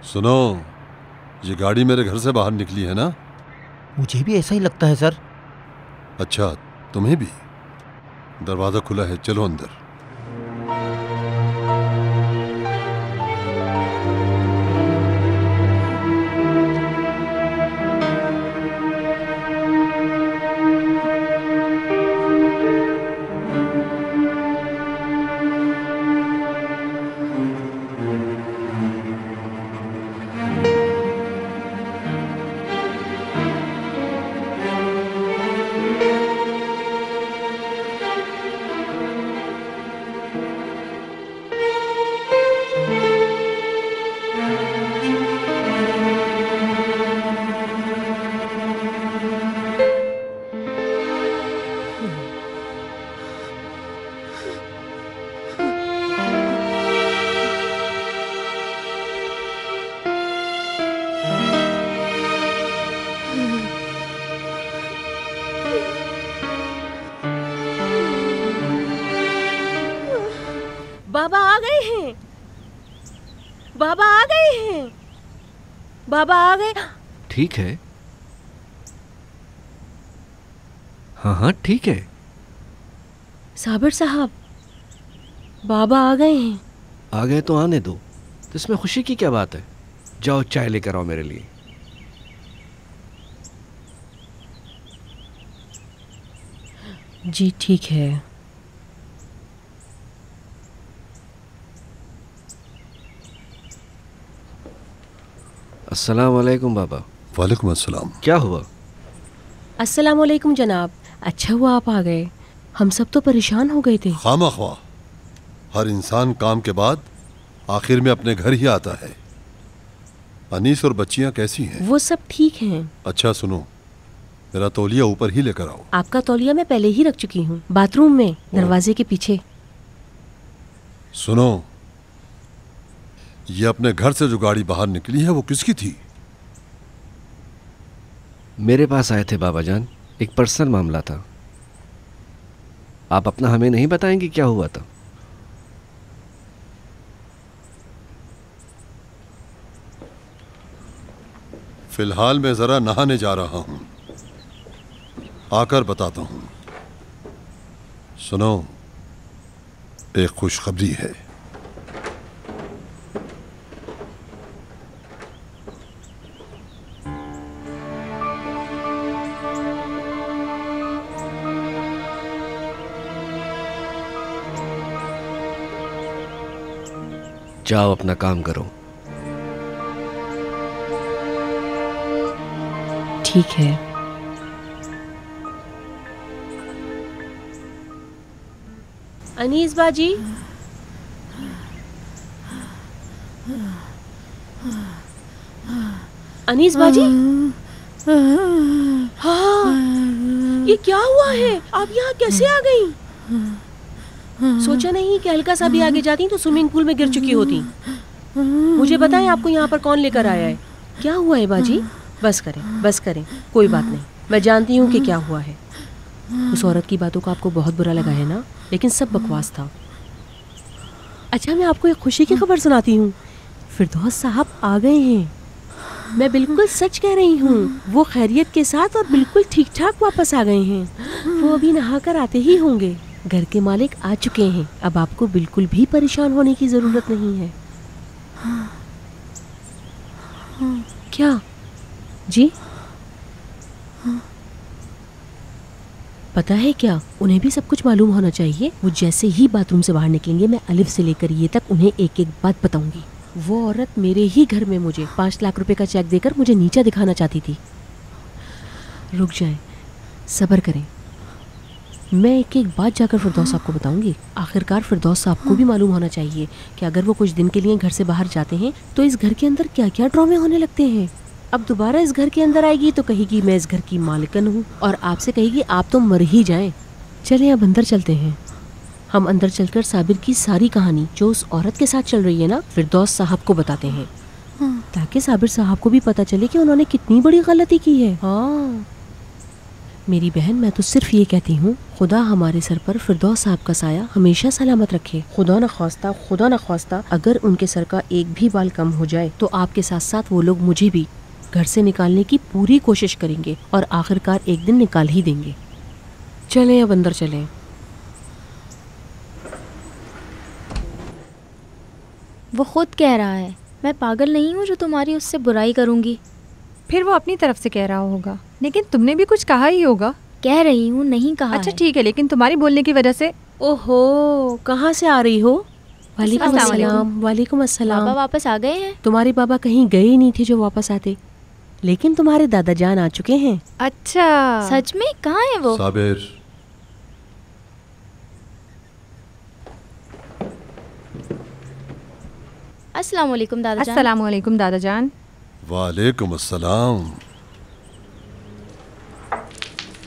सुनो, ये गाड़ी मेरे घर से बाहर निकली है ना? मुझे भी ऐसा ही लगता है सर। अच्छा, तुम्हें भी? दरवाजा खुला है, चलो अंदर। बाबा आ गए हैं। बाबा आ गए हैं। बाबा आ गए। ठीक है। हाँ हाँ ठीक है। साबिर साहब, बाबा आ गए हैं। आ गए तो आने दो, तो इसमें खुशी की क्या बात है। जाओ चाय लेकर आओ मेरे लिए। जी ठीक है। अस्सलाम वालेकुम बाबा। वालेकुम अस्सलाम। क्या हुआ? अस्सलाम वालेकुम जनाब। अच्छा हुआ आप आ गए, हम सब तो परेशान हो गए थे। खामख्वा, हर इंसान काम के बाद आखिर में अपने घर ही आता है। अनीस और बच्चियां कैसी हैं? वो सब ठीक हैं। अच्छा सुनो, मेरा तौलिया ऊपर ही लेकर आओ। आपका तौलिया मैं पहले ही रख चुकी हूँ, बाथरूम में, दरवाजे के पीछे। सुनो, ये अपने घर से जो गाड़ी बाहर निकली है वो किसकी थी? मेरे पास आए थे बाबा जान, एक पर्सनल मामला था। आप अपना हमें नहीं बताएंगे क्या हुआ था? फिलहाल मैं जरा नहाने जा रहा हूं, आकर बताता हूं। सुनो, एक खुशखबरी है। जाओ अपना काम करो। ठीक है। अनीस बाजी, अनीस बाजी। हाँ, ये क्या हुआ है? आप यहाँ कैसे आ गई? सोचा नहीं कि हल्का सा भी आगे जाती तो स्विमिंग पूल में गिर चुकी होती। मुझे बताएं आपको यहाँ पर कौन लेकर आया है? क्या हुआ है बाजी? बस करें, बस करें, कोई बात नहीं। मैं जानती हूँ कि क्या हुआ है। उस औरत की बातों का आपको बहुत बुरा लगा है ना, लेकिन सब बकवास था। अच्छा, मैं आपको एक खुशी की खबर सुनाती हूँ। फिरदौस साहब आ गए हैं। मैं बिल्कुल सच कह रही हूँ, वो खैरियत के साथ और बिल्कुल ठीक ठाक वापस आ गए हैं। वो अभी नहाकर आते ही होंगे। घर के मालिक आ चुके हैं। अब आपको बिल्कुल भी परेशान होने की जरूरत नहीं है। क्या जी? पता है क्या, उन्हें भी सब कुछ मालूम होना चाहिए। वो जैसे ही बाथरूम से बाहर निकलेंगे, मैं अलिफ से लेकर ये तक उन्हें एक एक बात बताऊंगी। वो औरत मेरे ही घर में मुझे 5 लाख रुपए का चेक देकर मुझे नीचा दिखाना चाहती थी। रुक जाएं, सब्र करें। मैं एक एक बात जाकर फिरदौस साहब को बताऊंगी। आखिरकार फिरदौस साहब को भी मालूम होना चाहिए कि अगर वो कुछ दिन के लिए घर से बाहर जाते हैं तो इस घर के अंदर क्या क्या ड्रामे होने लगते हैं। अब दोबारा इस घर के अंदर आएगी तो कहेगी मैं इस घर की मालिकन हूँ, और आपसे कहेगी आप तो मर ही जाएं। चलें अब अंदर चलते हैं। हम अंदर चलकर साबिर की सारी कहानी जो उस औरत के साथ चल रही है ना, फिरदौस साहब को बताते हैं, ताकि साबिर साहब को भी पता चले कि उन्होंने कितनी बड़ी गलती की है। हाँ, मेरी बहन, मैं तो सिर्फ ये कहती हूँ, खुदा हमारे सर पर फिरदौस साहब का साया हमेशा सलामत रखे। खुदा न ख्वास्ता अगर उनके सर का एक भी बाल कम हो जाए तो आपके साथ साथ वो लोग मुझे भी घर से निकालने की पूरी कोशिश करेंगे और आखिरकार एक दिन निकाल ही देंगे। चलें अब अंदर चलें। वो खुद कह रहा है, मैं पागल नहीं हूँ जो तुम्हारी उससे बुराई करूँगी। फिर वो अपनी तरफ से कह रहा होगा, लेकिन तुमने भी कुछ कहा ही होगा। कह रही हूँ, नहीं कहा। अच्छा ठीक है, लेकिन तुम्हारी बोलने की वजह से। ओहो, कहाँ से आ रही हो? वालेकुम अस्सलाम। वालेकुम अस्सलाम। पापा वापस आ गए हैं? तुम्हारे बाबा कहीं गए ही नहीं थे जो वापस आते, लेकिन तुम्हारे दादा जान आ चुके हैं। अच्छा, सच में? कहाँ है वो? साबिर, अस्सलाम वालेकुम दादा जान। अस्सलाम वालेकुम दादा जान। वालेकुम अस्सलाम।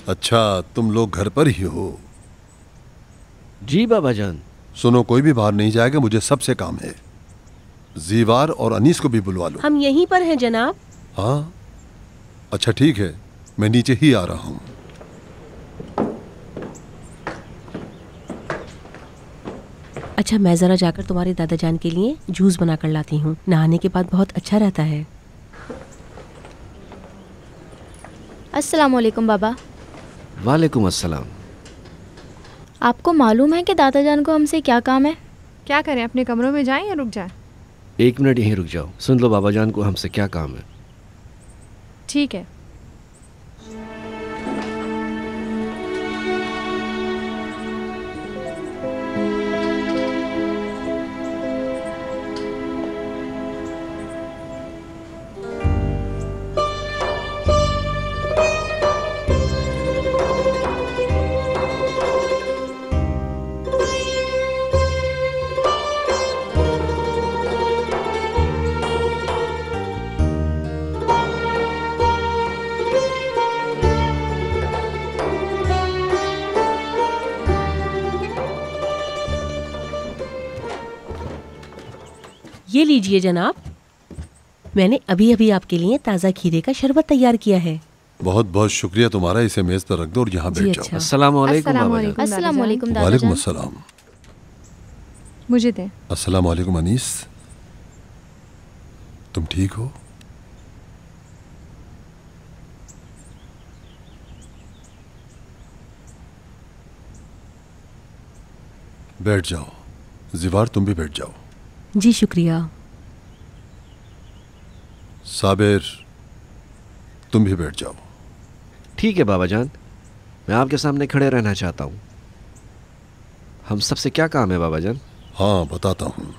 अच्छा, तुम लोग घर पर ही हो? जी बाबा जान। सुनो, कोई भी बाहर नहीं जाएगा, मुझे सबसे काम है। जीवार और अनीस को भी बुलवा लो। हम यहीं पर हैं जनाब। हाँ, अच्छा ठीक है, मैं नीचे ही आ रहा हूँ। अच्छा, मैं जरा जाकर तुम्हारे दादा जान के लिए जूस बना कर लाती हूँ, नहाने के बाद बहुत अच्छा रहता है। अस्सलाम वालेकुम बाबा। वालेकुम अस्सलाम। आपको मालूम है कि दादा जान को हमसे क्या काम है? क्या करें, अपने कमरों में जाएं या रुक जाएं? 1 मिनट यहीं रुक जाओ, सुन लो बाबा जान को हमसे क्या काम है। ठीक है। ये लीजिए जनाब, मैंने अभी अभी आपके लिए ताज़ा खीरे का शरबत तैयार किया है। बहुत बहुत शुक्रिया तुम्हारा, इसे मेज पर रख दो और यहाँ जी, बैठ अच्छा। जाओ। अस्सलाम वालेकुम बाबा जान। अस्सलाम वालेकुम दादा वालेकुम जान। अस्सलाम। मुझे दें। अस्सलाम वालेकुम अनीस, तुम ठीक हो? बैठ जाओ। जीवार, तुम भी बैठ जाओ। जी शुक्रिया। साबिर, तुम भी बैठ जाओ। ठीक है बाबा जान, मैं आपके सामने खड़े रहना चाहता हूँ। हम सबसे क्या काम है बाबा जान? हाँ, बताता हूँ।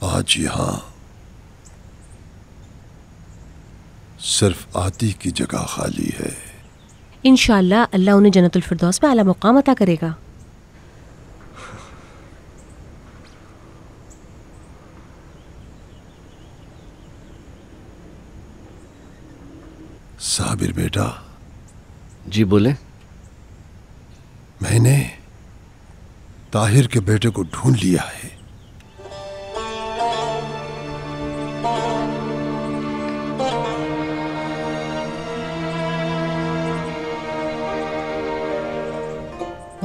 आज यहाँ सिर्फ आती की जगह खाली है। इंशाअल्लाह अल्लाह उन्हें जन्नतुल फिरदौस में आला मुकाम अता करेगा। साबिर बेटा। जी बोले। मैंने ताहिर के बेटे को ढूंढ लिया है।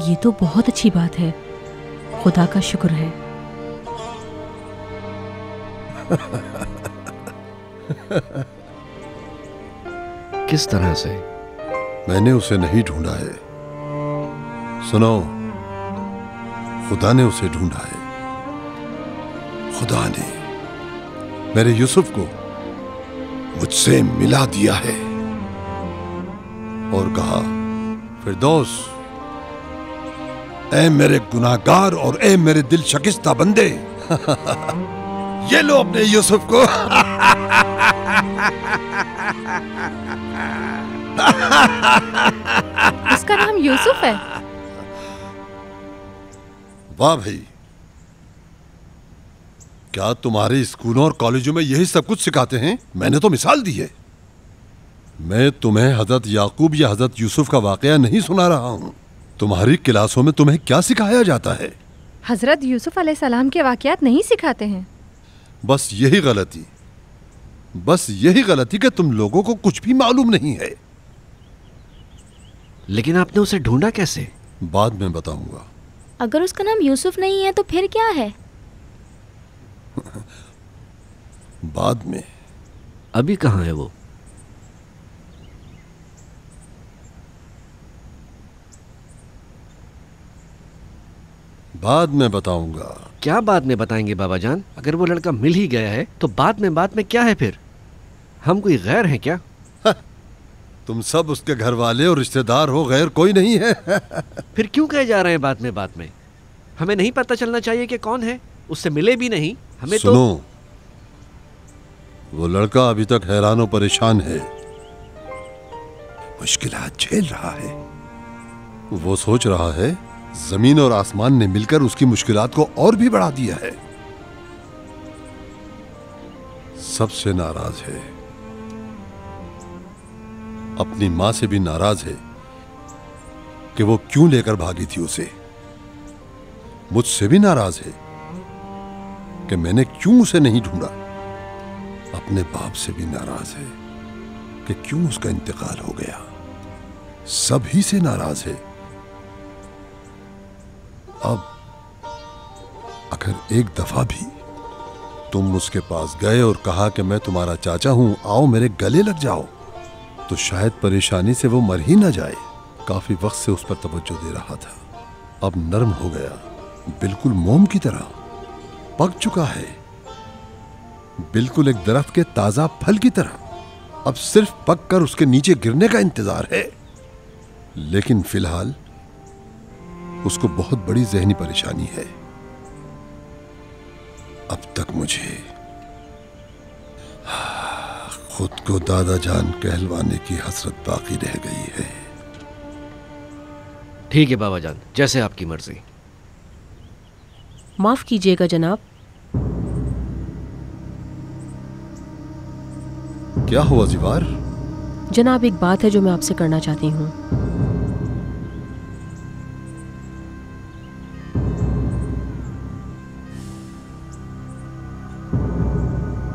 ये तो बहुत अच्छी बात है, खुदा का शुक्र है। किस तरह से? मैंने उसे नहीं ढूंढा है, सुनो, खुदा ने उसे ढूंढा है। खुदा ने मेरे यूसुफ को मुझसे मिला दिया है और कहा, फिरदौस, ऐ मेरे गुनाहगार और ऐ मेरे दिल शकिस्ता बंदे, ये लो अपने यूसुफ को। उसका नाम यूसुफ है? वाह भाई, क्या तुम्हारे स्कूलों और कॉलेजों में यही सब कुछ सिखाते हैं? मैंने तो मिसाल दी है। मैं तुम्हें हजरत याकूब या हजरत यूसुफ का वाकया नहीं सुना रहा हूं, तुम्हारी क्लासों में तुम्हें क्या सिखाया जाता है? हजरत यूसुफ अलैहिस्सलाम के वाकयात नहीं सिखाते हैं। बस यही गलती कि तुम लोगों को कुछ भी मालूम नहीं है। लेकिन आपने उसे ढूंढा कैसे? बाद में बताऊंगा। अगर उसका नाम यूसुफ नहीं है तो फिर क्या है? बाद में। अभी कहाँ है वो? बाद में बताऊंगा। क्या बाद में बताएंगे बाबा जान? अगर वो लड़का मिल ही गया है तो बाद में क्या है फिर? हम कोई गैर हैं क्या? तुम सब उसके घर वाले और रिश्तेदार हो, गैर कोई नहीं है। फिर क्यों कहे जा रहे हैं बाद में? हमें नहीं पता चलना चाहिए कि कौन है? उससे मिले भी नहीं हमें। सुनो, वो लड़का अभी तक हैरान और परेशान है, मुश्किलात झेल रहा है। वो सोच रहा है जमीन और आसमान ने मिलकर उसकी मुश्किलात को और भी बढ़ा दिया है। सबसे नाराज है, अपनी मां से भी नाराज है कि वो क्यों लेकर भागी थी उसे। मुझसे भी नाराज है कि मैंने क्यों उसे नहीं ढूंढा। अपने बाप से भी नाराज है कि क्यों उसका इंतकाल हो गया। सभी से नाराज है। अब अगर एक दफा भी तुम उसके पास गए और कहा कि मैं तुम्हारा चाचा हूं, आओ मेरे गले लग जाओ, तो शायद परेशानी से वो मर ही ना जाए। काफी वक्त से उस पर तवज्जो दे रहा था, अब नरम हो गया, बिल्कुल मोम की तरह पक चुका है, बिल्कुल एक दरख्त के ताजा फल की तरह। अब सिर्फ पक कर उसके नीचे गिरने का इंतजार है। लेकिन फिलहाल उसको बहुत बड़ी जहनी परेशानी है। अब तक मुझे खुद को दादा जान कहलवाने की हसरत बाकी रह गई है। ठीक है बाबा जान, जैसे आपकी मर्जी। माफ कीजिएगा जनाब। क्या हुआ ज़िवार? जनाब एक बात है जो मैं आपसे करना चाहती हूँ।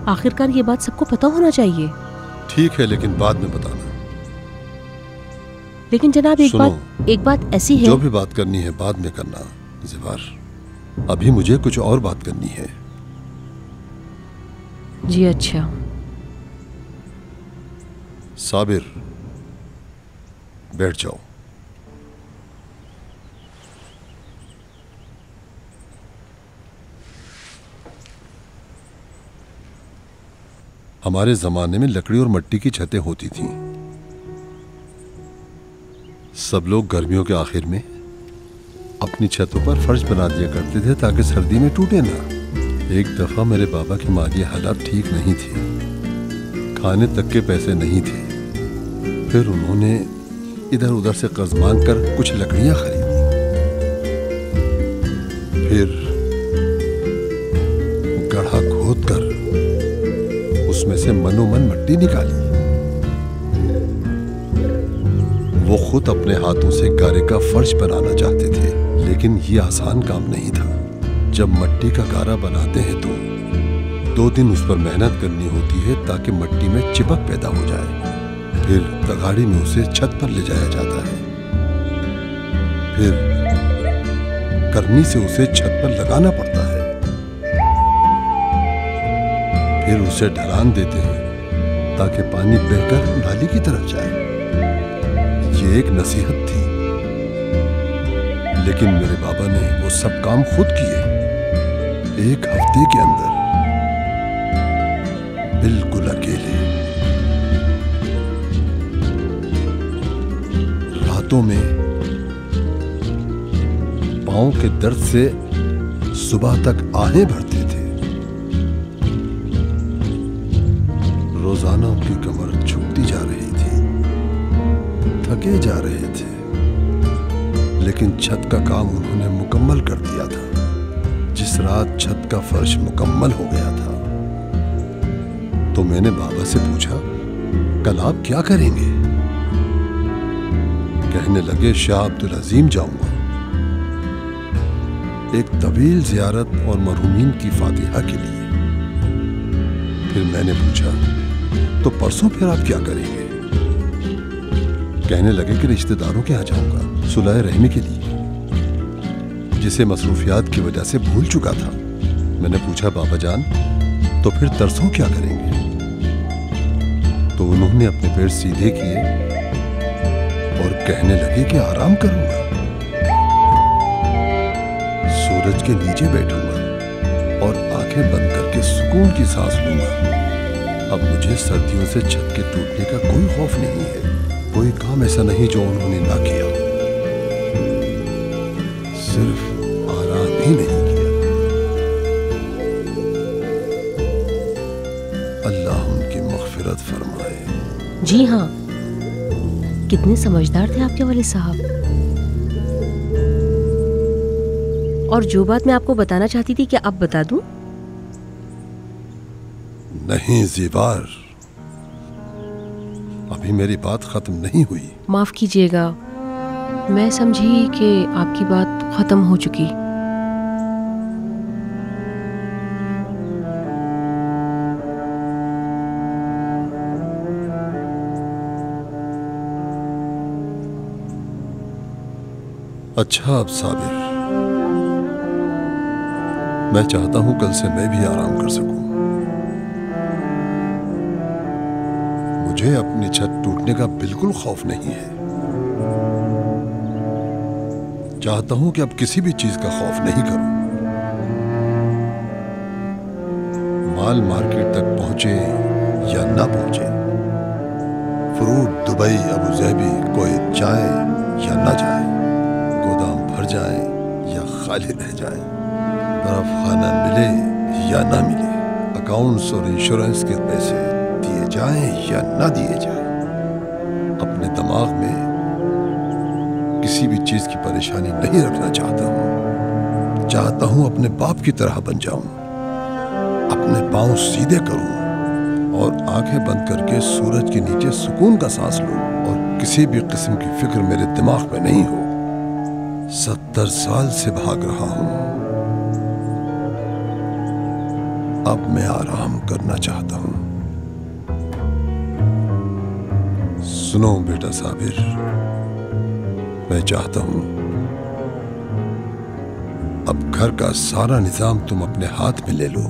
आखिरकार ये बात सबको पता होना चाहिए। ठीक है, लेकिन बाद में बताना। लेकिन जनाब एक बात ऐसी है। जो भी बात करनी है बाद में करना ज़िवार, अभी मुझे कुछ और बात करनी है। जी अच्छा। साबिर, बैठ जाओ। हमारे जमाने में लकड़ी और मिट्टी की छतें होती थीं। सब लोग गर्मियों के आखिर में अपनी छतों पर फर्श बना दिया करते थे ताकि सर्दी में टूटे ना। एक दफा मेरे बाबा की माली हालात ठीक नहीं थी, खाने तक के पैसे नहीं थे। फिर उन्होंने इधर उधर से कर्ज मांग कर कुछ लकड़ियां खरीदी। फिर गड्ढा खोद कर उसमें से मनोमन मिट्टी निकाली। वो खुद अपने हाथों से गारे का फर्श बनाना चाहते थे, लेकिन ये आसान काम नहीं था। जब मिट्टी का गारा बनाते हैं तो 2 दिन उस पर मेहनत करनी होती है ताकि मिट्टी में चिपक पैदा हो जाए। फिर तगाड़ी में उसे छत पर ले जाया जाता है। फिर करनी से उसे छत पर लगाना पड़ता है। फिर उसे ढलान देते हैं ताकि पानी बहकर नाली की तरफ जाए। ये एक नसीहत थी, लेकिन मेरे बाबा ने वो सब काम खुद किए। 1 हफ्ते के अंदर, बिल्कुल अकेले। रातों में पांव के दर्द से सुबह तक आहें भरते थे। रोजाना उनकी कमर झुकती जा रही थी, थके जा रहे थे, लेकिन छत का काम उन्होंने मुकम्मल कर दिया था। जिस रात छत का फर्श मुकम्मल हो गया था तो मैंने बाबा से पूछा, कल आप क्या करेंगे? कहने लगे शाह अब्दुल अजीम जाऊंगा, एक तवील जियारत और मरहूमीन की फातिहा के लिए। फिर मैंने पूछा तो परसों फिर आप क्या करेंगे? कहने लगे कि रिश्तेदारों के यहाँ जाऊंगा सुलह रहमी के लिए, जिसे मसरूफियात की वजह से भूल चुका था। मैंने पूछा बाबा जान तो फिर तरसों क्या करेंगे? तो उन्होंने अपने पैर सीधे किए और कहने लगे कि आराम करूंगा, सूरज के नीचे बैठूंगा और आंखें बंद करके सुकून की सांस लूंगा। अब मुझे सर्दियों से छत के टूटने का कोई खौफ नहीं है। कोई काम ऐसा नहीं जो उन्होंने ना किया, सिर्फ आराम ही नहीं किया। अल्लाह उनकी मग़फ़िरत फरमाए। जी हाँ, कितने समझदार थे आपके वालिद साहब। और जो बात मैं आपको बताना चाहती थी, क्या अब बता दूं? नहीं ज़ीवार, अभी मेरी बात खत्म नहीं हुई। माफ कीजिएगा, मैं समझी कि आपकी बात खत्म हो चुकी। अच्छा अब साबिर, मैं चाहता हूं कल से मैं भी आराम कर सकूं। मुझे अपनी छत टूटने का बिल्कुल खौफ नहीं है। चाहता हूं कि अब किसी भी चीज का खौफ नहीं करूं। माल मार्केट तक पहुंचे या ना पहुंचे, फ्रूट दुबई अबू ज़हबी कोई जाए या ना जाए, गोदाम भर जाए या खाली रह जाए, बर्फ खाना मिले या ना मिले, अकाउंट्स और इंश्योरेंस के पैसे दिए जाएं या ना दिए जाएं, अपने दिमाग में किसी भी चीज की परेशानी नहीं रखना चाहता हूं। चाहता हूं अपने बाप की तरह बन जाऊं, अपने पांव सीधे करूं और आंखें बंद करके सूरज के नीचे सुकून का सांस लूं और किसी भी किस्म की फिक्र मेरे दिमाग में नहीं हो। 70 साल से भाग रहा हूं, अब मैं आराम करना चाहता हूं। सुनो बेटा साबिर, मैं चाहता हूं अब घर का सारा निजाम तुम अपने हाथ में ले लो।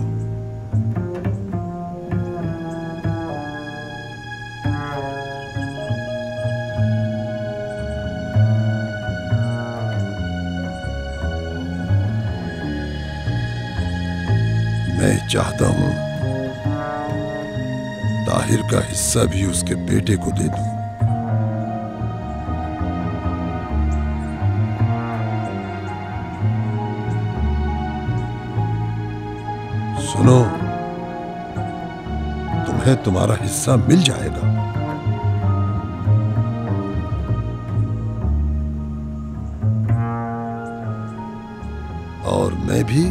मैं चाहता हूं ताहिर का हिस्सा भी उसके बेटे को दे दूं। सुनो, तुम्हें तुम्हारा हिस्सा मिल जाएगा। और मैं भी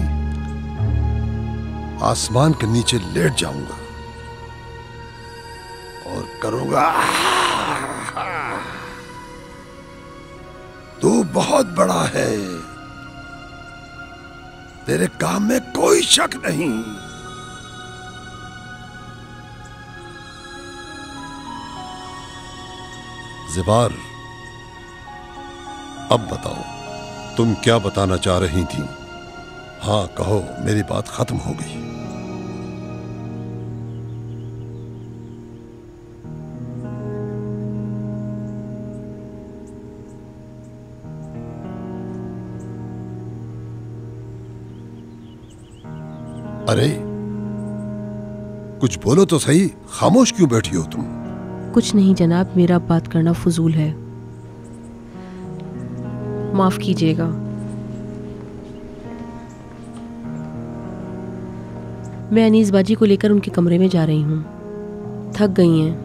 आसमान के नीचे लेट जाऊंगा और करूंगा, तू बहुत बड़ा है, तेरे काम में कोई शक नहीं। ज़िबार, अब बताओ तुम क्या बताना चाह रही थी? हाँ कहो, मेरी बात खत्म हो गई। अरे कुछ बोलो तो सही, खामोश क्यों बैठी हो तुम? कुछ नहीं जनाब, मेरा बात करना फजूल है, माफ कीजिएगा। मैं अनीस बाजी को लेकर उनके कमरे में जा रही हूँ, थक गई हैं।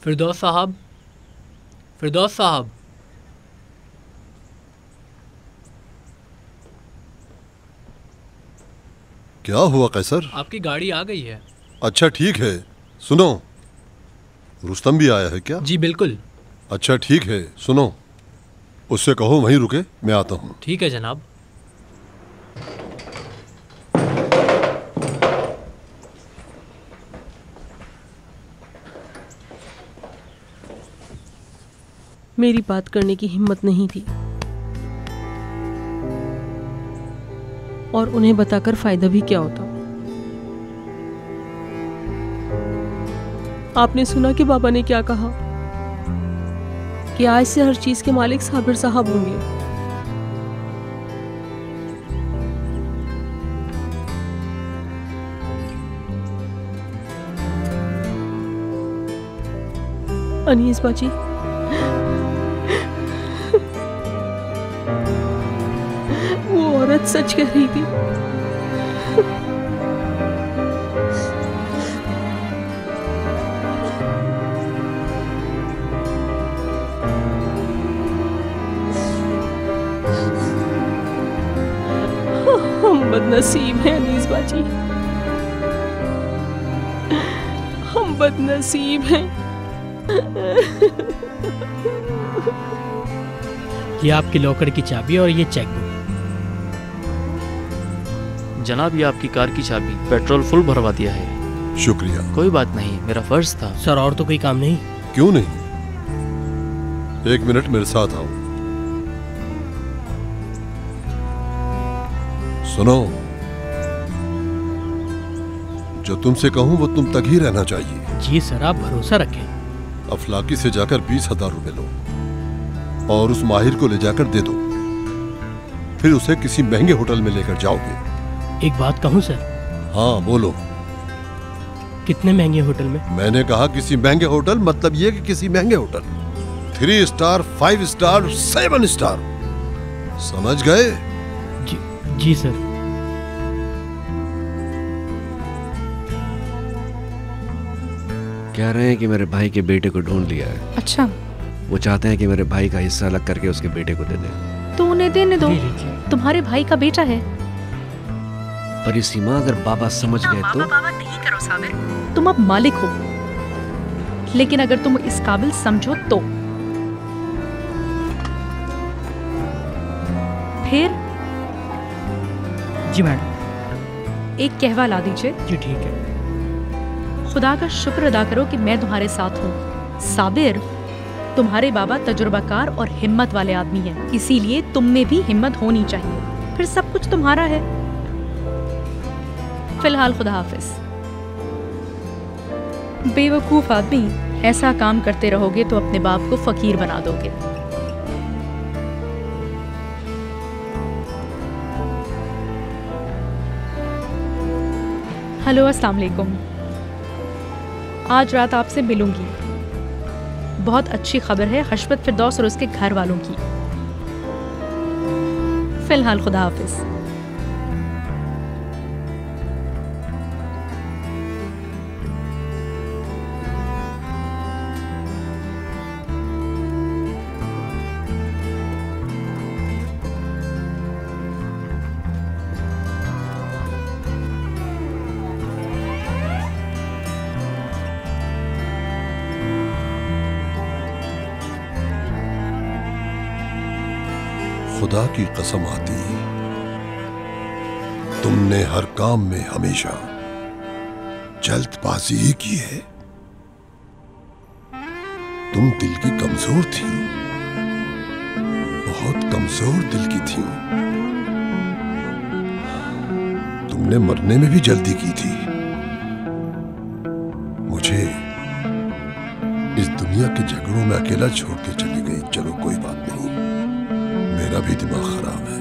फिरदौस साहब, फिरदौस साहब, क्या हुआ कैसर? आपकी गाड़ी आ गई है। अच्छा ठीक है। सुनो, रुस्तम भी आया है क्या? जी बिल्कुल। अच्छा ठीक है, सुनो, उससे कहो वहीं रुके, मैं आता हूँ। ठीक है जनाब। मेरी बात करने की हिम्मत नहीं थी और उन्हें बताकर फायदा भी क्या होता। आपने सुना कि बाबा ने क्या कहा कि आज से हर चीज के मालिक साबिर साहब होंगे। अनीस बाजी, वो औरत सच कह रही थी। हम बदनसीब हैं अनीस बाजी, हम बदनसीब हैं। ये आपके लॉकर की चाबी और ये चेकबुक। जनाब, ये आपकी कार की चाबी, पेट्रोल फुल भरवा दिया है। शुक्रिया। कोई बात नहीं, मेरा फर्ज था। सर और तो कोई काम नहीं? क्यों नहीं, एक मिनट मेरे साथ आओ। सुनो, जो तुमसे कहूं वो तुम तक ही रहना चाहिए। जी सर, आप भरोसा रखें। अफलाकी से जाकर 20,000 रुपए लो और उस माहिर को ले जाकर दे दो, फिर उसे किसी महंगे होटल में लेकर जाओगे। एक बात कहूं सर? हाँ बोलो। कितने महंगे होटल में? मैंने कहा किसी महंगे होटल, मतलब ये कि किसी महंगे होटल, 3 स्टार, 5 स्टार, 7 स्टार, समझ गए? जी सर। कह रहे हैं कि मेरे भाई के बेटे को ढूंढ लिया है। अच्छा, वो चाहते हैं कि मेरे भाई का हिस्सा अलग करके उसके बेटे को दे दें। तो उन्हें देने दो, तुम्हारे भाई का बेटा है। पर ये सीमा, अगर बाबा समझ गए तो? बाबा नहीं करो साबिर, तुम अब मालिक हो, लेकिन अगर तुम इस काबिल समझो तो। फिर जी मैडम। एक कहवा ला दीजिए। जी ठीक है। खुदा का शुक्र अदा करो कि मैं तुम्हारे साथ हूँ। साबिर, तुम्हारे बाबा तजुर्बाकार और हिम्मत वाले आदमी हैं, इसीलिए तुम में भी हिम्मत होनी चाहिए, फिर सब कुछ तुम्हारा है। फिलहाल खुदा हाफिज। बेवकूफ आदमी, ऐसा काम करते रहोगे तो अपने बाप को फकीर बना दोगे। हेलो, अस्सलाम वालेकुम। आज रात आपसे मिलूंगी। बहुत अच्छी खबर है हशमत फिरदौस और उसके घर वालों की। फिलहाल खुदा हाफिज। खुदा की कसम आती, तुमने हर काम में हमेशा जल्दबाजी ही की है। तुम दिल की कमजोर थी, बहुत कमजोर दिल की थी। तुमने मरने में भी जल्दी की थी। मुझे इस दुनिया के झगड़ों में अकेला छोड़ के चली गई। चलो कोई बात नहीं, मेरा भी दिमाग खराब है।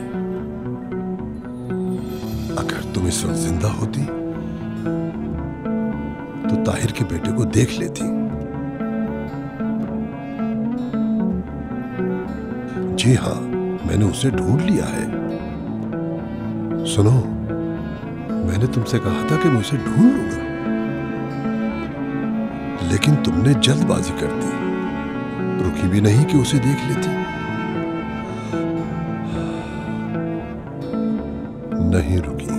अगर तुम इस वक्त जिंदा होती तो ताहिर के बेटे को देख लेती। जी हाँ, मैंने उसे ढूंढ लिया है। सुनो, मैंने तुमसे कहा था कि मैं उसे ढूंढ लूंगा, लेकिन तुमने जल्दबाजी कर दी, रुकी भी नहीं कि उसे देख लेती। नहीं रुकी,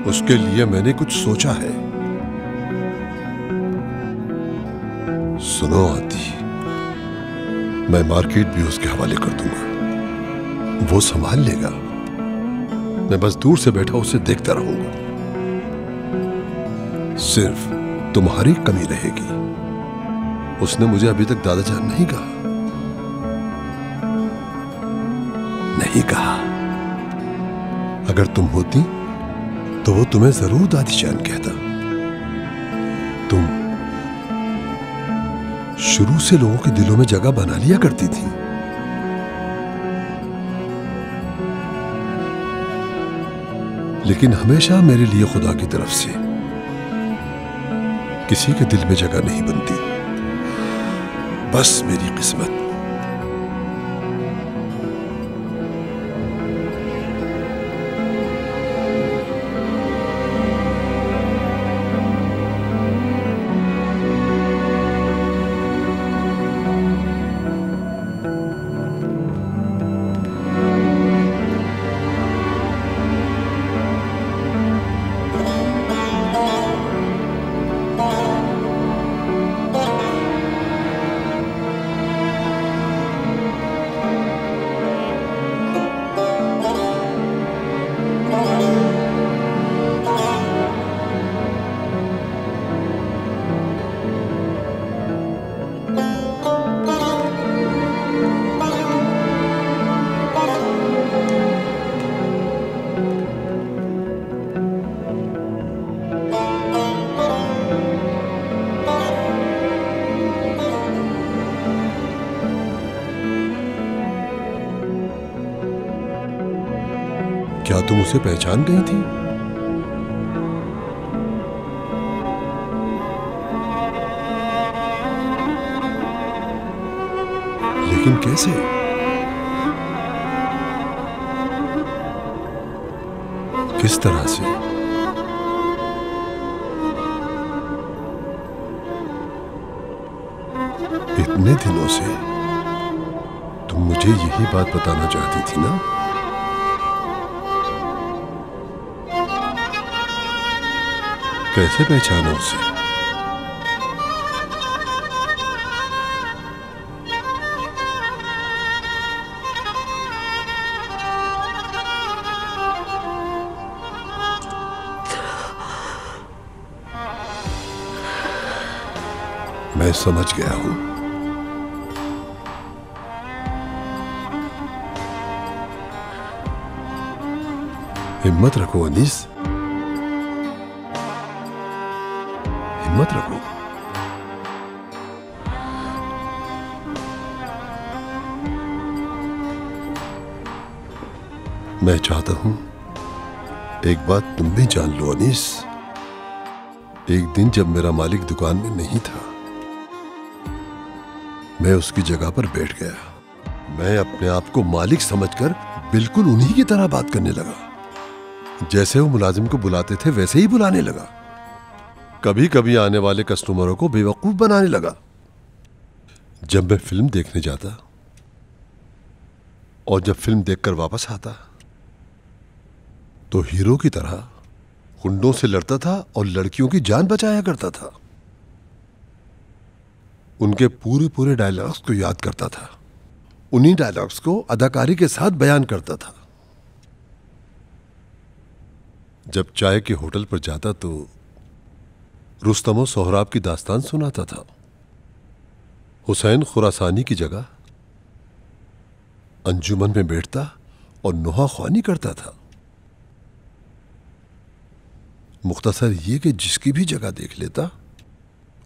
उसके लिए मैंने कुछ सोचा है। सुनो आदि, मैं मार्केट भी उसके हवाले कर दूंगा, वो संभाल लेगा। मैं बस दूर से बैठा उसे देखता रहूंगा। सिर्फ तुम्हारी कमी रहेगी। उसने मुझे अभी तक दादाजान नहीं कहा, नहीं कहा। अगर तुम होती तो वो तुम्हें जरूर दादीजान कहता। तुम शुरू से लोगों के दिलों में जगह बना लिया करती थी। लेकिन हमेशा मेरे लिए खुदा की तरफ से किसी के दिल में जगह नहीं बनती। बस मेरी किस्मत। क्या तुम उसे पहचान गई थी? लेकिन कैसे? किस तरह से? इतने दिनों से तुम मुझे यही बात बताना चाहती थी ना? कैसे पहचाना उसे? मैं समझ गया हूं। हिम्मत रखो अनीस, हिम्मत रखो। मैं चाहता हूं एक बात तुम भी जान लो अनीस। एक दिन जब मेरा मालिक दुकान में नहीं था, मैं उसकी जगह पर बैठ गया। मैं अपने आप को मालिक समझकर बिल्कुल उन्हीं की तरह बात करने लगा। जैसे वो मुलाजिम को बुलाते थे वैसे ही बुलाने लगा। कभी कभी आने वाले कस्टमरों को बेवकूफ बनाने लगा। जब मैं फिल्म देखने जाता और जब फिल्म देखकर वापस आता तो हीरो की तरह गुंडों से लड़ता था और लड़कियों की जान बचाया करता था। उनके पूरे पूरे डायलॉग्स को याद करता था। उन्हीं डायलॉग्स को अदाकारी के साथ बयान करता था। जब चाय के होटल पर जाता तो रुस्तम और सोहराब की दास्तान सुनाता था। हुसैन खुरासानी की जगह अंजुमन में बैठता और नुहा ख्वानी करता था। मुख्तसर ये कि जिसकी भी जगह देख लेता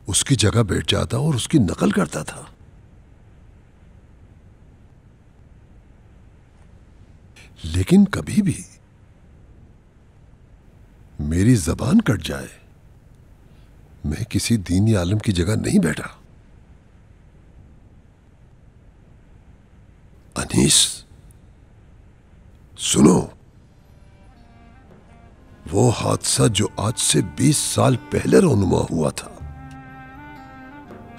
उसकी जगह बैठ जाता और उसकी नकल करता था। लेकिन कभी भी मेरी जबान कट जाए, मैं किसी दीनी आलम की जगह नहीं बैठा। अनीस सुनो, वो हादसा जो आज से 20 साल पहले रोनुमा हुआ था,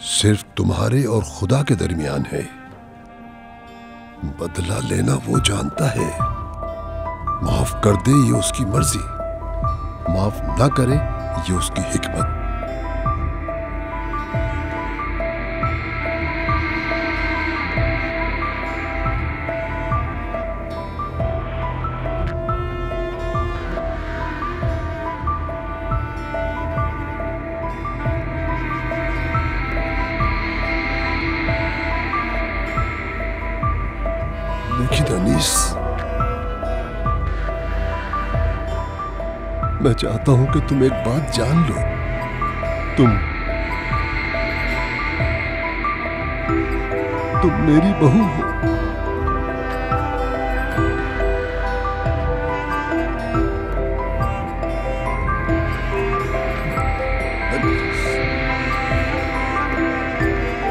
सिर्फ तुम्हारे और खुदा के दरमियान है। बदला लेना वो जानता है, माफ कर दे ये उसकी मर्जी। माफ न करे, ये उसकी हिकमत। लेकिन अनीस, मैं चाहता हूं कि तुम एक बात जान लो। तुम मेरी बहू हो।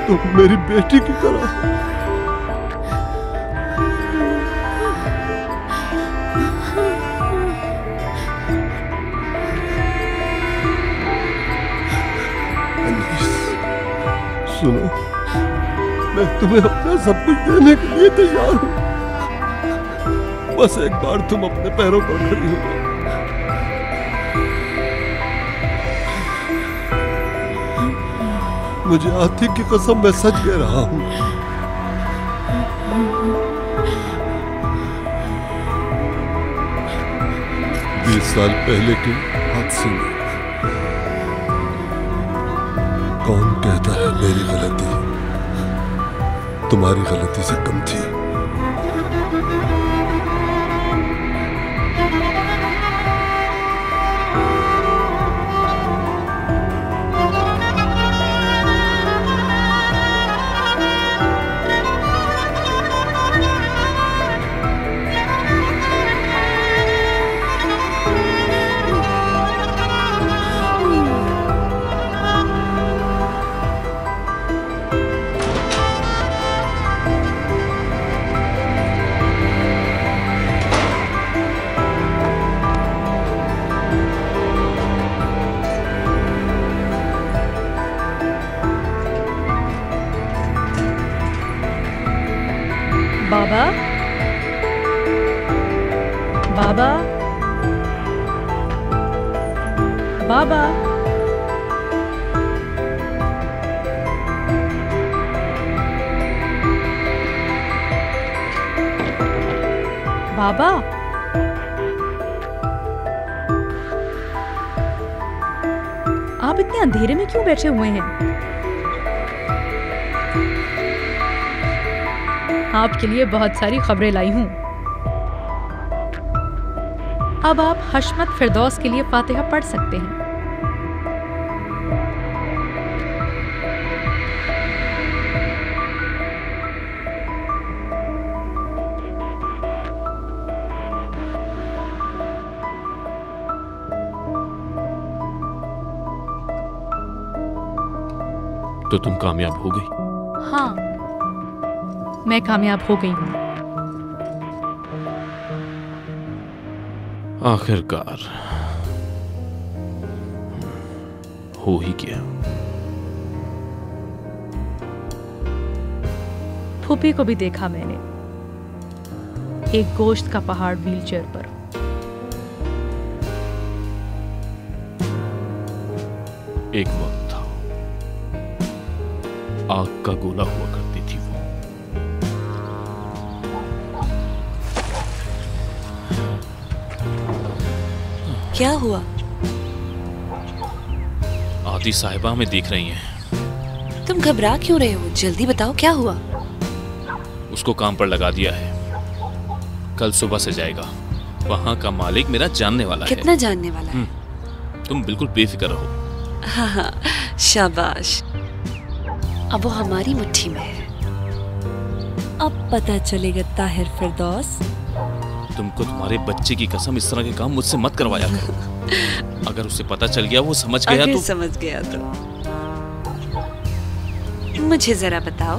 तुम मेरी बेटी की तरह हो। सुनो, मैं तुम्हें अपना सब कुछ देने के लिए तैयार हूं। बस एक बार तुम अपने पैरों पर खड़ी हो जाओ। मुझे आतिक की कसम, मैं सच कह रहा हूं। बीस साल पहले के हादसे में कौन कहता है मेरी गलती तुम्हारी गलती से कम थी? बाबा, बाबा, बाबा, बाबा, आप इतने अंधेरे में क्यों बैठे हुए हैं? आपके लिए बहुत सारी खबरें लाई हूं। अब आप हशमत फिरदौस के लिए फातिहा पढ़ सकते हैं। तो तुम कामयाब हो गई? हाँ, मैं कामयाब हो गई हूं। आखिरकार हो ही गया। फूफी को भी देखा मैंने, एक गोश्त का पहाड़ व्हीलचेयर पर। एक वक्त था, आग का गोला हुआ करती थी वो। क्या हुआ? आदि साहिबा हमें देख रही हैं। तुम घबरा क्यों रहे हो? जल्दी बताओ क्या हुआ? उसको काम पर लगा दिया है, कल सुबह से जाएगा। वहाँ का मालिक मेरा जानने वाला है। कितना जानने वाला है? तुम बिल्कुल बेफिक्र रहो। हाँ हाँ, शाबाश। अब वो हमारी मुट्ठी में है। अब पता चलेगा ताहिर फिरदौस। तुमको तुम्हारे बच्चे की कसम इस तरह के काम मुझसे मत करवाया करो। अगर उसे पता चल गया, वो समझ गया तो समझ गया तो मुझे जरा बताओ,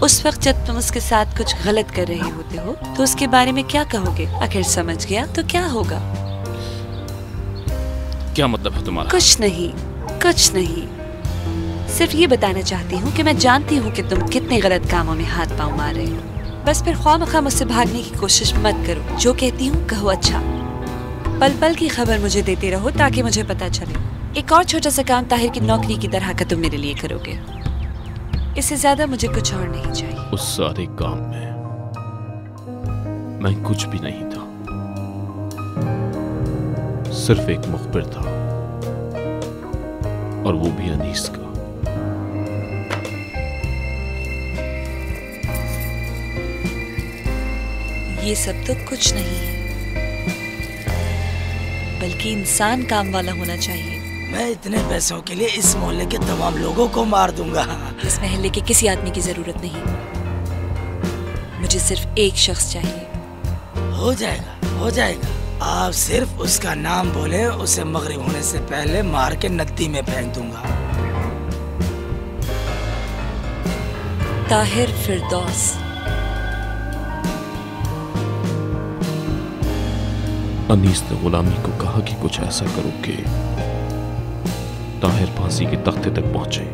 उस वक्त जब तुम उसके साथ कुछ गलत कर रहे होते हो तो उसके बारे में क्या कहोगे? आखिर समझ गया तो क्या होगा? क्या मतलब है तुम्हारा? कुछ नहीं, कुछ नहीं। सिर्फ ये बताना चाहती हूँ कि मैं जानती हूँ कि तुम कितने गलत कामों में हाथ पांव मार रहे हो। बस फिर ख्वामख्वाह मुझसे भागने की कोशिश मत करो। जो कहती हूँ कहो अच्छा। पल पल की खबर मुझे देते रहो ताकि मुझे पता चले। एक और छोटा सा काम ताहिर की नौकरी की तरह का तुम मेरे लिए करोगे। इससे ज्यादा मुझे कुछ और नहीं चाहिए। उस सारे काम में मैं कुछ भी नहीं था, सिर्फ एक मुखबिर था, और वो भी अनीस का। ये सब तो कुछ नहीं है, बल्कि इंसान काम वाला होना चाहिए। मैं इतने पैसों के लिए इस मोहल्ले के तमाम लोगों को मार दूंगा। इस मोहल्ले के किसी आदमी की जरूरत नहीं, मुझे सिर्फ एक शख्स चाहिए। हो जाएगा, हो जाएगा। आप सिर्फ उसका नाम बोले, उसे मगरिब होने से पहले मार के नदी में फेंक दूंगा। ताहिर फिरदौस। अनीस ने गुलामी को कहा कि कुछ ऐसा करो कि ताहिर फांसी के तख्ते तक पहुंचे।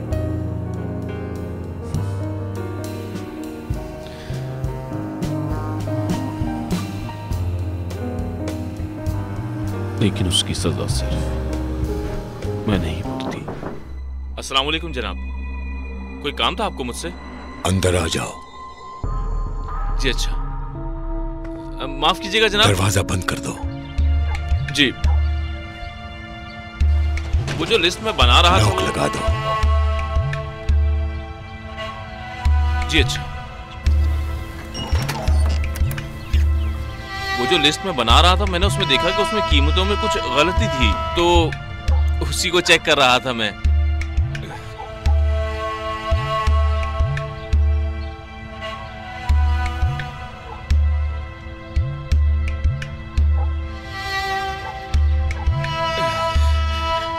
लेकिन उसकी सजा सिर्फ मैं नहीं भुगती। अस्सलाम वालेकुम जनाब, कोई काम था आपको मुझसे? अंदर आ जाओ। जी अच्छा। माफ कीजिएगा जनाब, दरवाजा बंद कर दो। जी, वो जो लिस्ट में बना रहा था, लॉक लगा दो। जी अच्छा। वो जो लिस्ट में बना रहा था, मैंने उसमें देखा कि उसमें कीमतों में कुछ गलती थी, तो उसी को चेक कर रहा था मैं।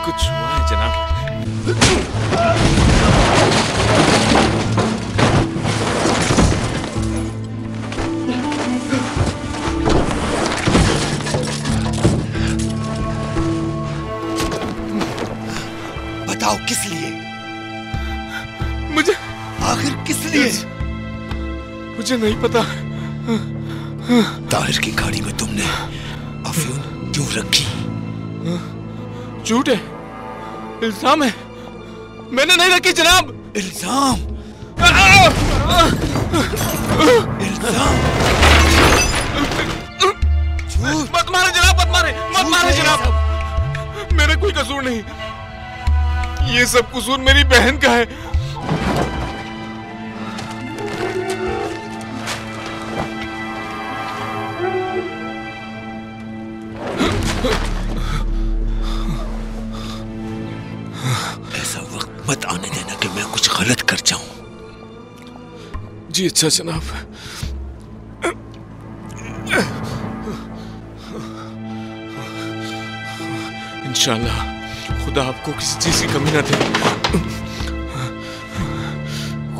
कुछ हुआ है जनाब? बताओ किस लिए? मुझे आखिर किस लिए? मुझे नहीं पता। ताहिर की गाड़ी में तुमने अफीम क्यों रखी? झूठ है, इल्जाम है। मैंने नहीं रखी जनाब। इल्जाम? इल्जाम? मत मारे जनाब, मत मारे, मत मारे जनाब। मेरा कोई कसूर नहीं, ये सब कसूर मेरी बहन का है। मत आने देना कि मैं कुछ गलत कर जाऊं। जी अच्छा जनाब। इंशाल्लाह खुदा आपको किसी चीज की कमी ना दे।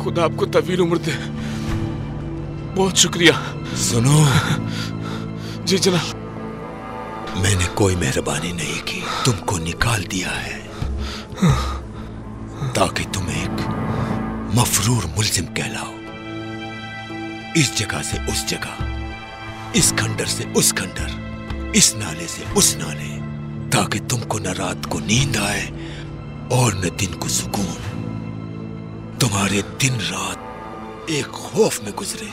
खुदा आपको तवील उम्र दे। बहुत शुक्रिया। सुनो। जी जनाब। मैंने कोई मेहरबानी नहीं की, तुमको निकाल दिया है ताकि तुम एक मफरूर मुल्जिम कहलाओ। इस जगह से उस जगह, इस खंडर से उस खंडर, इस नाले से उस नाले, ताकि तुमको न रात को नींद आए और न दिन को सुकून। तुम्हारे दिन रात एक खौफ में गुजरे।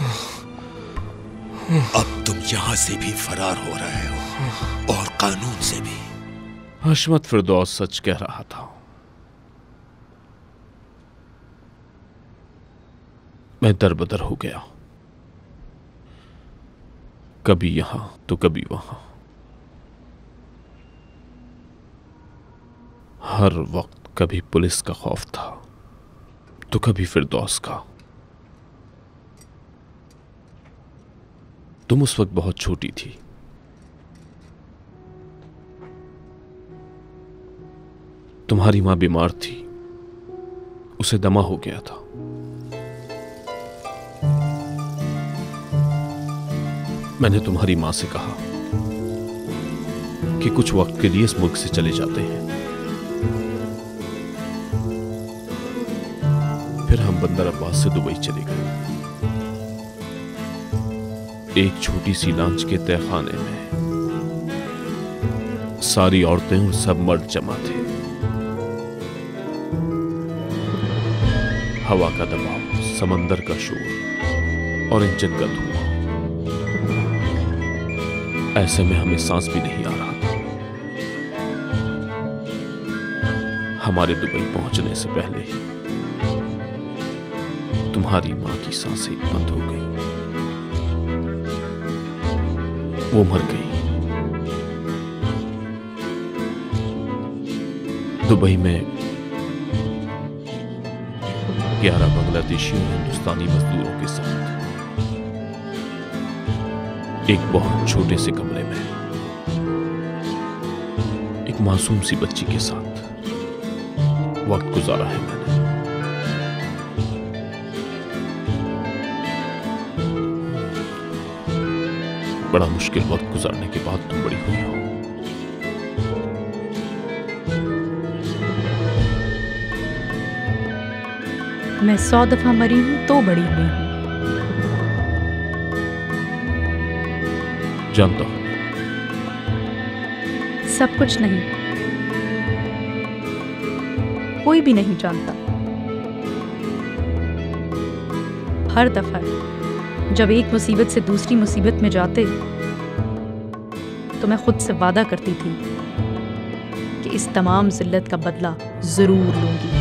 अब तुम यहां से भी फरार हो रहे हो और कानून से भी। हशमत फिरदौस सच कह रहा था। मैं दरबदर हो गया, कभी यहां तो कभी वहां। हर वक्त कभी पुलिस का खौफ था तो कभी फिरदौस का। तुम उस वक्त बहुत छोटी थी। तुम्हारी मां बीमार थी, उसे दमा हो गया था। मैंने तुम्हारी मां से कहा कि कुछ वक्त के लिए इस मुल्क से चले जाते हैं। फिर हम बंदर अब्बास से दुबई चले गए। एक छोटी सी लॉन्च के तहखाने में सारी औरतें और सब मर्द जमा थे। हवा का दबाव, समंदर का शोर और इंजन का धुआं, ऐसे में हमें सांस भी नहीं आ रहा था। हमारे दुबई पहुंचने से पहले ही तुम्हारी मां की सांसें बंद हो गई, वो मर गई। दुबई में 11 बांग्लादेशी और हिंदुस्तानी मजदूरों के साथ एक बहुत छोटे से कमरे में एक मासूम सी बच्ची के साथ वक्त गुजारा है मैंने। बड़ा मुश्किल वक्त गुजारने के बाद तुम बड़ी हुई हो। मैं 100 दफा मरी हूं तो बड़ी हुई हूं। जानता हूं। सब कुछ नहीं, कोई भी नहीं जानता। हर दफा जब एक मुसीबत से दूसरी मुसीबत में जाते तो मैं खुद से वादा करती थी कि इस तमाम जिल्लत का बदला जरूर लूंगी।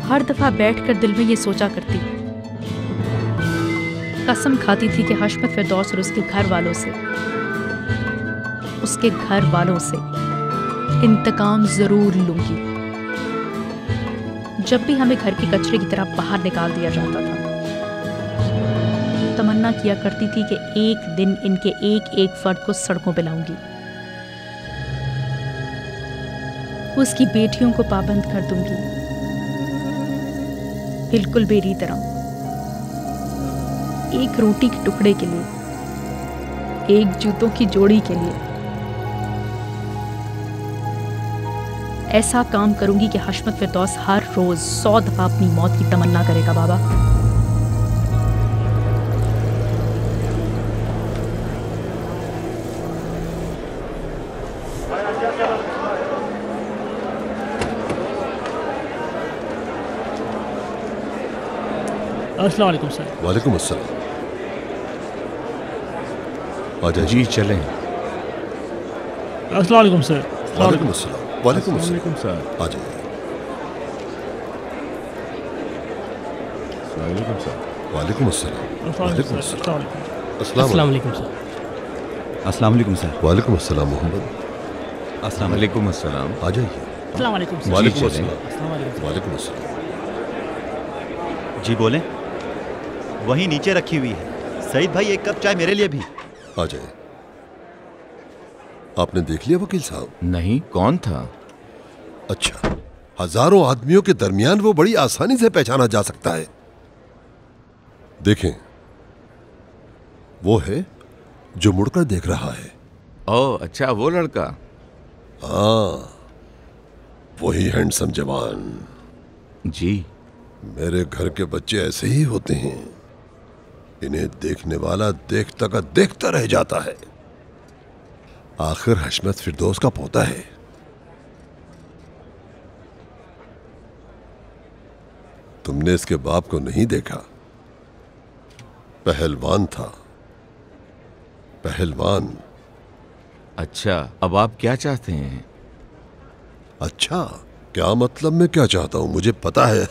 हर दफा बैठकर दिल में ये सोचा करती, कसम खाती थी कि हशमत फिरदौस और उसके घर वालों से इंतकाम जरूर लूंगी। जब भी हमें घर के कचरे की तरह बाहर निकाल दिया जाता था, तमन्ना किया करती थी कि एक दिन इनके एक एक फर्द को सड़कों पे लाऊंगी, उसकी बेटियों को पाबंद कर दूंगी, बिल्कुल मेरी तरह। एक रोटी के टुकड़े के लिए, एक जूतों की जोड़ी के लिए ऐसा काम करूंगी कि हशमत फिरदौस हर रोज 100 दफा अपनी मौत की तमन्ना करेगा। बाबा, अस्सलाम वालेकुम सर। वालेकुम अस्सलाम। आ जाइए। जी चलें। अस्सलाम वालेकुम सर। वालेकुम अस्सलाम। वालेकुम अस्सलाम सर। आ जाइए। वालेकुम सर। वालेकुम अस्सलाम। वालेकुम अस्सलाम। अस्सलाम वालेकुम सर। अस्सलाम वालेकुम सर। वालेकुम अस्सलाम मोहम्मद। अस्सलाम वालेकुम अस्सलाम। आ जाइए। अस्सलाम वालेकुम सर। वालेकुम जी, अस्सलाम। अस्सलाम वालेकुम। वालेकुम अस्सलाम। जी बोलें। वहीं नीचे रखी हुई है। सईद भाई, एक कप चाय मेरे लिए भी। आ जाए। आपने देख लिया वकील साहब? नहीं, कौन था? अच्छा, हजारों आदमियों के दरमियान वो बड़ी आसानी से पहचाना जा सकता है। देखें, वो है जो मुड़कर देख रहा है। ओह अच्छा, वो लड़का। हाँ, वही हैंडसम जवान। जी। मेरे घर के बच्चे ऐसे ही होते हैं, इन्हें देखने वाला देखता का देखता रह जाता है। आखिर हशमत फिरदौस का पोता है। तुमने इसके बाप को नहीं देखा? पहलवान था, पहलवान। अच्छा, अब आप क्या चाहते हैं? अच्छा, क्या मतलब मैं क्या चाहता हूं? मुझे पता है।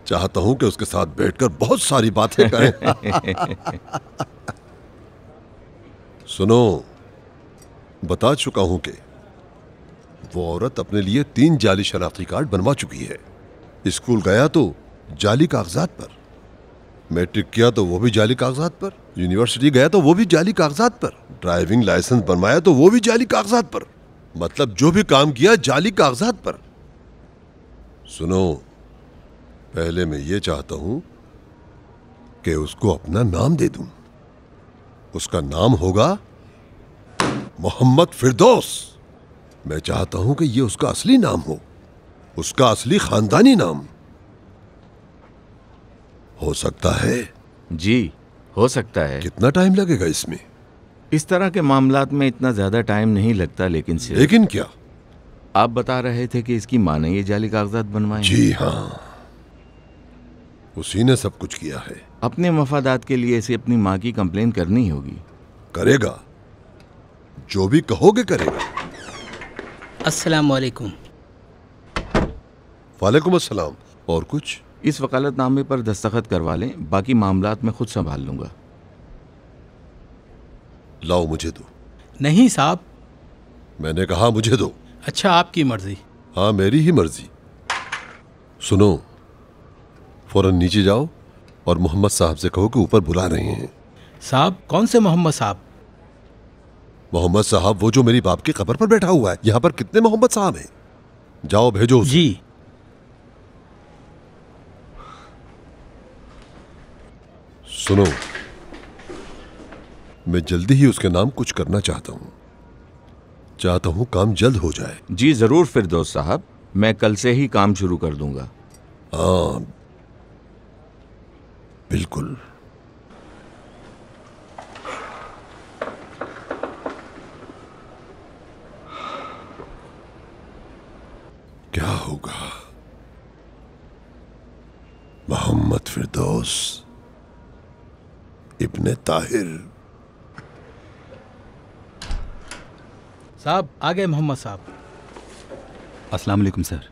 चाहता हूं कि उसके साथ बैठकर बहुत सारी बातें करें। सुनो, बता चुका हूं कि वो औरत अपने लिए 3 जाली शनाख्ती कार्ड बनवा चुकी है। स्कूल गया तो जाली कागजात पर, मैट्रिक किया तो वो भी जाली कागजात पर, यूनिवर्सिटी गया तो वो भी जाली कागजात पर, ड्राइविंग लाइसेंस बनवाया तो वो भी जाली कागजात पर। मतलब जो भी काम किया जाली कागजात पर। सुनो, पहले मैं ये चाहता हूं कि उसको अपना नाम दे दूं। उसका नाम होगा मोहम्मद फिरदौस। मैं चाहता हूं कि ये उसका असली नाम हो, उसका असली खानदानी नाम। हो सकता है? जी, हो सकता है। कितना टाइम लगेगा इसमें? इस तरह के मामलात में इतना ज्यादा टाइम नहीं लगता, लेकिन लेकिन क्या? आप बता रहे थे कि इसकी माँ ने ये जाली कागजात बनवाए। जी हाँ, उसी ने सब कुछ किया है। अपने मफादात के लिए इसे अपनी माँ की कंप्लेन करनी होगी। करेगा, जो भी कहोगे करेगा। अस्सलाम वालेकुम। वालेकुम अस्सलाम। और कुछ? इस वकालतनामे पर दस्तखत करवा लें, बाकी मामलात मैं खुद संभाल लूंगा। लाओ, मुझे दो। नहीं साहब। मैंने कहा मुझे दो। अच्छा, आपकी मर्जी। हाँ, मेरी ही मर्जी। सुनो, फौरन नीचे जाओ और मोहम्मद साहब से कहो कि ऊपर बुला रहे हैं। साहब? कौन से मोहम्मद साहब? मोहम्मद साहब वो जो मेरी बाप की कब्र पर बैठा हुआ है। यहाँ पर कितने मोहम्मद साहब हैं? जाओ, भेजो उसे। जी। सुनो, मैं जल्दी ही उसके नाम कुछ करना चाहता हूं काम जल्द हो जाए। जी जरूर फिरदौस साहब, मैं कल से ही काम शुरू कर दूंगा। हाँ बिल्कुल। क्या होगा? मोहम्मद फिरदौस इब्ने ताहिर। साहब आ गए मोहम्मद साहब। अस्सलाम वालेकुम सर।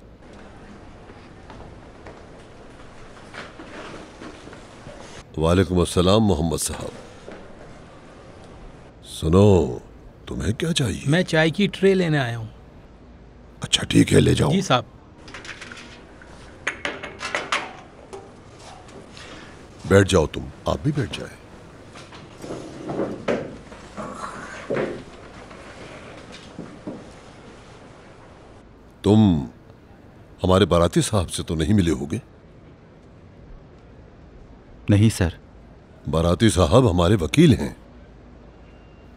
वालेकुम अस्सलाम मोहम्मद साहब। सुनो, तुम्हें क्या चाहिए? मैं चाय की ट्रे लेने आया हूँ। अच्छा ठीक है, ले जाओ। जी साहब। बैठ जाओ तुम, आप भी बैठ जाए। तुम हमारे बाराती साहब से तो नहीं मिले होगे? नहीं सर। बाराती साहब हमारे वकील हैं।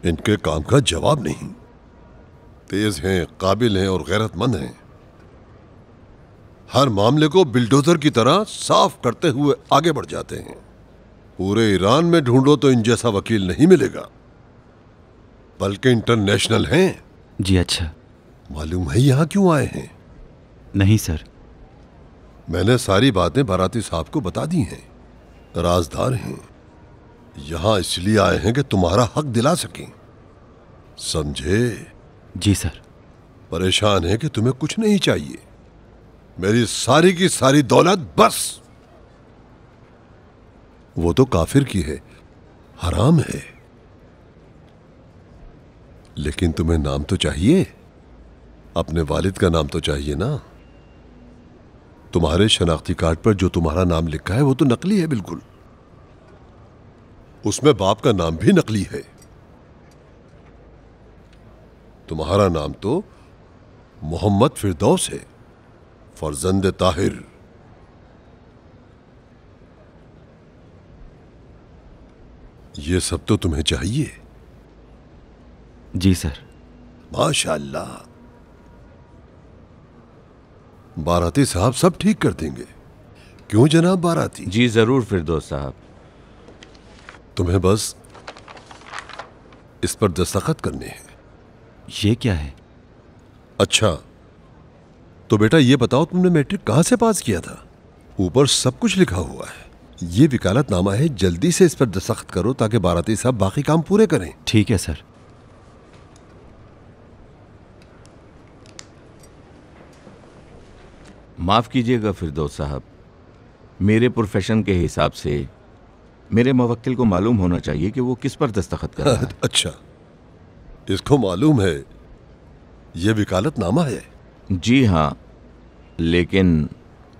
इनके काम का जवाब नहीं। तेज हैं, काबिल हैं और गैरतमंद हैं। हर मामले को बिल्डोजर की तरह साफ करते हुए आगे बढ़ जाते हैं। पूरे ईरान में ढूंढो तो इन जैसा वकील नहीं मिलेगा, बल्कि इंटरनेशनल हैं। जी अच्छा। मालूम है यहां क्यों आए हैं? नहीं सर। मैंने सारी बातें बाराती साहब को बता दी हैं। राजदार हैं। यहां इसलिए आए हैं कि तुम्हारा हक दिला सकें। समझे? जी सर। परेशान है कि तुम्हें कुछ नहीं चाहिए। मेरी सारी की सारी दौलत बस। वो तो काफिर की है, हराम है। लेकिन तुम्हें नाम तो चाहिए। अपने वालिद का नाम तो चाहिए ना। तुम्हारे शनाख्ती कार्ड पर जो तुम्हारा नाम लिखा है वो तो नकली है बिल्कुल। उसमें बाप का नाम भी नकली है। तुम्हारा नाम तो मोहम्मद फिरदौस है, फर्जंद ताहिर। ये सब तो तुम्हें चाहिए। जी सर। माशाअल्लाह। बाराती साहब सब ठीक कर देंगे। क्यों जनाब बाराती? जी जरूर फिरदौस साहब। तुम्हें बस इस पर दस्तखत करने हैं। ये क्या है? अच्छा तो बेटा ये बताओ, तुमने मैट्रिक कहां से पास किया था? ऊपर सब कुछ लिखा हुआ है। ये वकालतनामा है, जल्दी से इस पर दस्तखत करो ताकि बाराती साहब बाकी काम पूरे करें। ठीक है सर। माफ कीजिएगा फिरदौस साहब, मेरे प्रोफेशन के हिसाब से मेरे मुवक्किल को मालूम होना चाहिए कि वो किस पर दस्तखत कर रहा है। अच्छा, इसको मालूम है ये वकालतनामा है? जी हाँ, लेकिन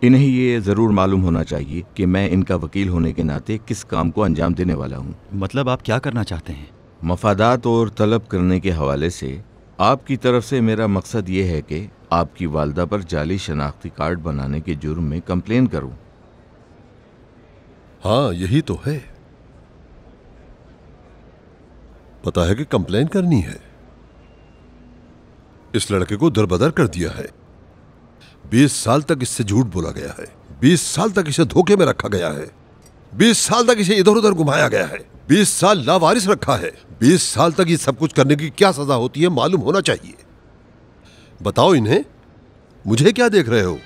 इन्हें ये जरूर मालूम होना चाहिए कि मैं इनका वकील होने के नाते किस काम को अंजाम देने वाला हूँ। मतलब आप क्या करना चाहते हैं? मफादात और तलब करने के हवाले से आपकी तरफ से मेरा मकसद ये है कि आपकी वालदा पर जाली शनाख्ती कार्ड बनाने के जुर्म में कंप्लेन करूं। हाँ यही तो है। पता है कि कंप्लेन करनी है। इस लड़के को दरबदर कर दिया है। 20 साल तक इससे झूठ बोला गया है। 20 साल तक इसे धोखे में रखा गया है। 20 साल तक इसे इधर उधर घुमाया गया है, 20 साल लावारिस रखा है। 20 साल तक ये सब कुछ करने की क्या सजा होती है मालूम होना चाहिए। बताओ इन्हें, मुझे क्या देख रहे हो?